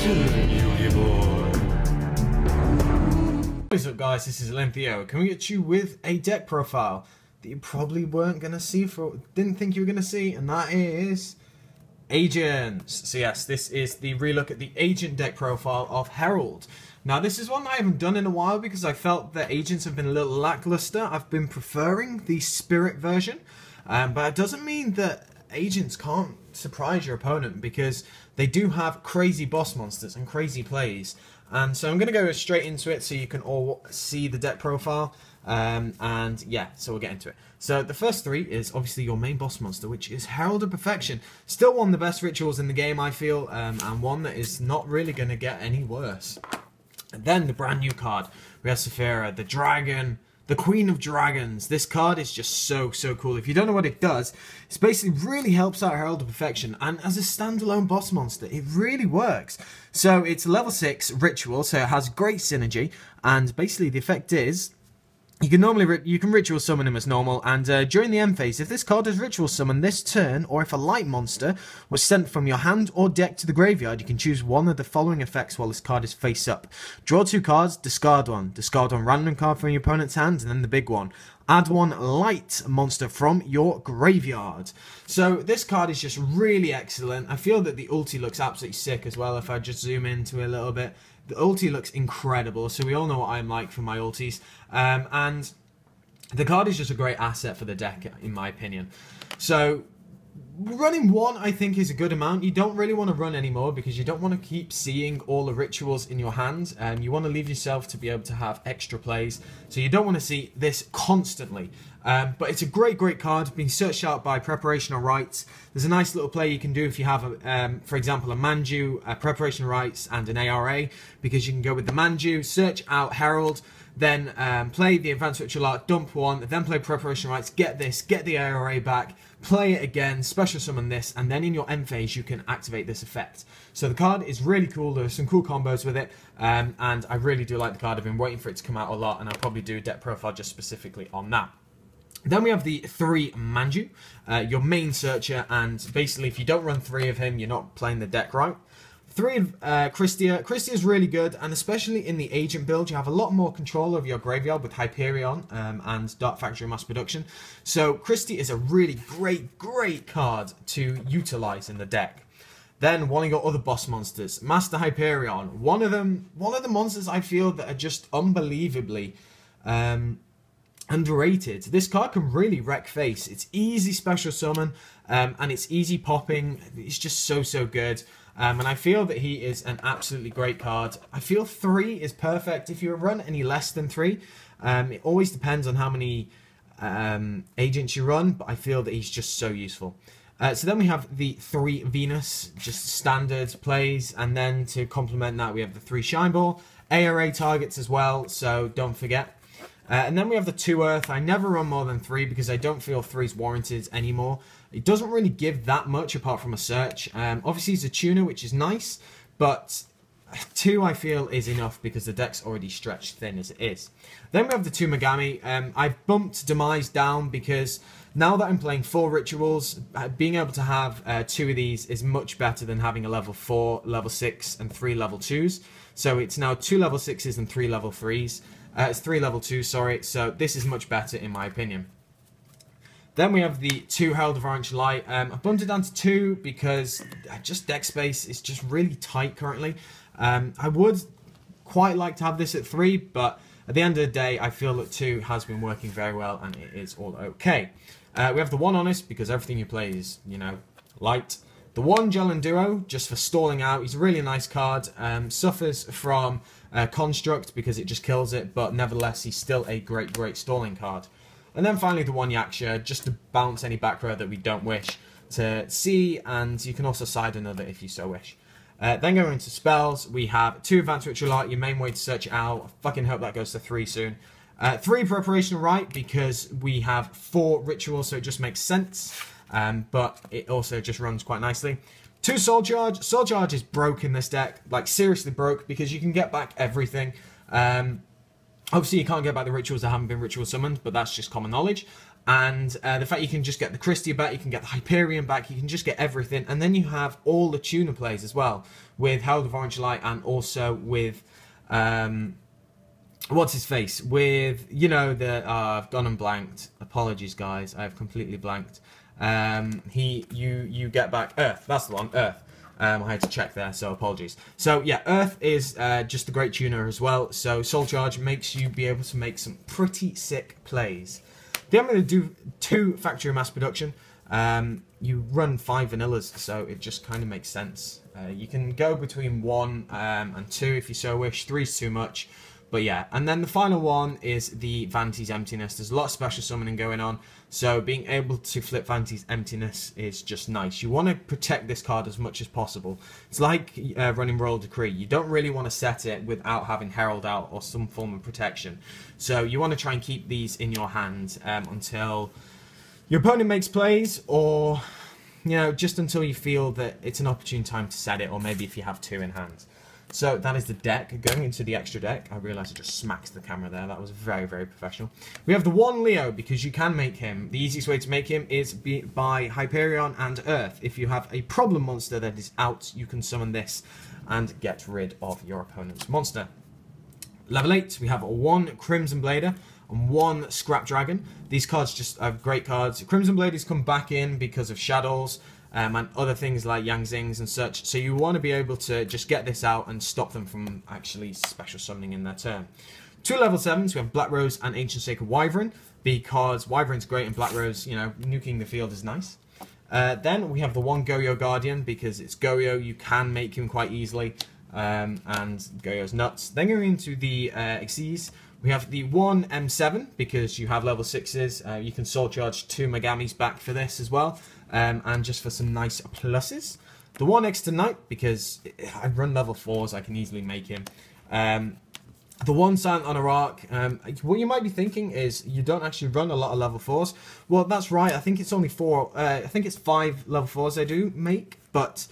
What is up, guys? This is Theo. Can we get you with a deck profile that you probably weren't going to see, didn't think you were going to see, and that is Agents. So yes, this is the relook at the Agent deck profile of Herald. Now this is one I haven't done in a while because I felt that Agents have been a little lackluster. I've been preferring the Spirit version, but it doesn't mean that Agents can't surprise your opponent, because they do have crazy boss monsters and crazy plays. And so I'm going to go straight into it so you can all see the deck profile. And yeah, so we'll get into it. So the first three is obviously your main boss monster, which is Herald of Perfection. Still one of the best rituals in the game, I feel, and one that is not really going to get any worse. And then the brand new card, we have Saphira, the dragon, the Queen of Dragons. This card is just so cool. If you don't know what it does, it basically really helps out Herald of Perfection, and as a standalone boss monster, it really works. So it's level 6 ritual, so it has great synergy, and basically the effect is you can ritual summon him as normal, and during the end phase, if this card is ritual summoned this turn, or if a light monster was sent from your hand or deck to the graveyard, you can choose one of the following effects while this card is face up. Draw 2 cards, discard one random card from your opponent's hand, and then the big one, add 1 light monster from your graveyard. So this card is just really excellent. I feel that the ulti looks absolutely sick as well. If I just zoom into it a little bit, the ulti looks incredible, so we all know what I'm like for my ultis. And the card is just a great asset for the deck, in my opinion. So running 1, I think, is a good amount. You don't really want to run any more because you don't want to keep seeing all the rituals in your hand. You want to leave yourself to be able to have extra plays. So you don't want to see this constantly. But it's a great card, being searched out by Preparational Rites. There's a nice little play you can do if you have, for example, a Manju, a Preparation Rites, and an ARA, because you can go with the Manju, search out Herald, then play the Advanced Ritual Art, dump 1, then play Preparation Rites, get this, get the ARA back, play it again, special summon this, and then in your end phase you can activate this effect. So the card is really cool. There's some cool combos with it, and I really do like the card. I've been waiting for it to come out a lot, and I'll probably do a deck profile just specifically on that. Then we have the 3 Manju, your main searcher, and basically if you don't run 3 of him, you're not playing the deck right. 3 of Christia. Christia is really good, and especially in the Agent build, you have a lot more control over your graveyard with Hyperion and Dark Factory Mass Production. So Christia is a really great card to utilize in the deck. Then one of your other boss monsters, Master Hyperion. One of the monsters I feel that are just unbelievably underrated. This card can really wreck face. It's easy special summon, and it's easy popping. It's just so good. And I feel that he is an absolutely great card. I feel 3 is perfect. If you run any less than 3, it always depends on how many agents you run, but I feel that he's just so useful. So then we have the 3 Venus, just standard plays, and then to complement that we have the 3 Shine Ball, ARA targets as well, so don't forget. And then we have the 2 Earth. I never run more than 3 because I don't feel 3 is warranted anymore. It doesn't really give that much apart from a search. Obviously it's a tuner, which is nice, but 2 I feel is enough because the deck's already stretched thin as it is. Then we have the 2 Megami. I've bumped Demise down because now that I'm playing 4 rituals, being able to have 2 of these is much better than having a level 4, level 6, and 3 level 2s. So it's now 2 level 6s and 3 level 3s. It's 3 level 2s, sorry, so this is much better in my opinion. Then we have the 2 Herald of Orange Light. I bumped it down to 2 because just deck space is just really tight currently. I would quite like to have this at 3, but at the end of the day, I feel that 2 has been working very well and it is all okay. We have the 1 Honest because everything you play is, you know, light. The 1 Jelen Duo, just for stalling out. He's a really nice card. Suffers from Construct because it just kills it, but nevertheless, he's still a great stalling card. And then finally the 1 Yaksha, just to bounce any back row that we don't wish to see, and you can also side another if you so wish. Then going into spells, we have 2 Advanced Ritual Art, your main way to search it out. I fucking hope that goes to 3 soon. 3 Preparation Rite because we have 4 rituals, so it just makes sense. But it also just runs quite nicely. 2 Soul Charge. Soul Charge is broke in this deck, like seriously broke, because you can get back everything. Obviously you can't get back the rituals that haven't been ritual summoned, but that's just common knowledge. And the fact you can just get the Christie back, you can get the Hyperion back, you can just get everything. And then you have all the tuner plays as well, with Herald of Orange Light and also with, what's his face? With, you know, I've gone and blanked. Apologies, guys, I have completely blanked. You get back Earth, that's the one, Earth. I had to check there, so apologies. So yeah, Earth is just a great tuner as well. So Soul Charge makes you be able to make some pretty sick plays. Then I'm going to do 2 factory mass production. You run 5 vanillas, so it just kind of makes sense. You can go between 1 and 2 if you so wish. 3's too much. But yeah, and then the final one is the Vanity's Emptiness. There's a lot of special summoning going on, so being able to flip Vanity's Emptiness is just nice. You want to protect this card as much as possible. It's like running Royal Decree. You don't really want to set it without having Herald out or some form of protection. So you want to try and keep these in your hand until your opponent makes plays, or you know, just until you feel that it's an opportune time to set it, or maybe if you have 2 in hand. So that is the deck. Going into the extra deck, I realised I just smacked the camera there. That was very, very professional. We have the 1 Leo, because you can make him. The easiest way to make him is by Hyperion and Earth. If you have a problem monster that is out, you can summon this and get rid of your opponent's monster. Level 8, we have 1 Crimson Blader and 1 Scrap Dragon. These cards just are great cards. Crimson Bladers come back in because of Shadows, and other things like Yang Zings and such. So you want to be able to just get this out and stop them from actually special summoning in their turn. 2 level 7s, we have Black Rose and Ancient Sacred Wyvern, because Wyvern's great and Black Rose, you know, nuking the field is nice. Then we have the 1 Goyo Guardian, because it's Goyo, you can make him quite easily, and Goyo's nuts. Then going into the Xyz, we have the 1 M7, because you have level 6s. You can Soul Charge 2 Megamis back for this as well, and just for some nice pluses. The 1 Extra Knight, because I run level 4s, I can easily make him. The 1 Silent Honor Arc, what you might be thinking is you don't actually run a lot of level 4s. Well, that's right, I think it's only 4, I think it's 5 level 4s I do make, but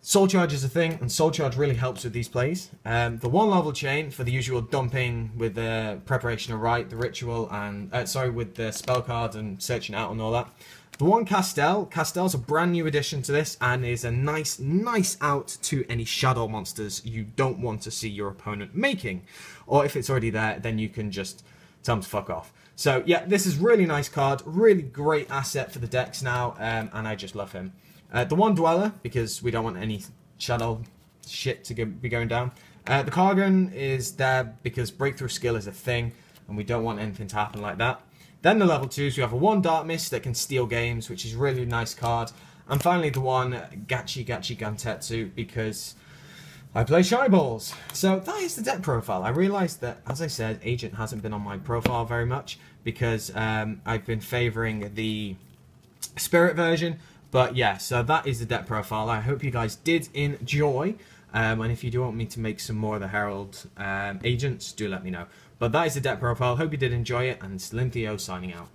Soul Charge is a thing, and Soul Charge really helps with these plays. The 1 level chain for the usual dumping with the Preparation of Right, the Ritual, and with the spell cards and searching out and all that. The 1 Castel, Castel's a brand new addition to this and is a nice out to any shadow monsters you don't want to see your opponent making. Or if it's already there, then you can just tell them to fuck off. So yeah, this is really nice card, really great asset for the decks now, and I just love him. The 1 Dweller, because we don't want any shadow shit to be going down. The Kargan is there because Breakthrough Skill is a thing, and we don't want anything to happen like that. Then the level 2s, we have a 1 Dark Mist that can steal games, which is a really nice card. And finally the 1 Gachi Gantetsu, because I play Shy Balls. So that is the deck profile. I realised that, as I said, Agent hasn't been on my profile very much, because I've been favouring the Spirit version. But yeah, so that is the deck profile. I hope you guys did enjoy. And if you do want me to make some more of the Herald agents, do let me know. But that is the deck profile. Hope you did enjoy it, and it's Lintheo signing out.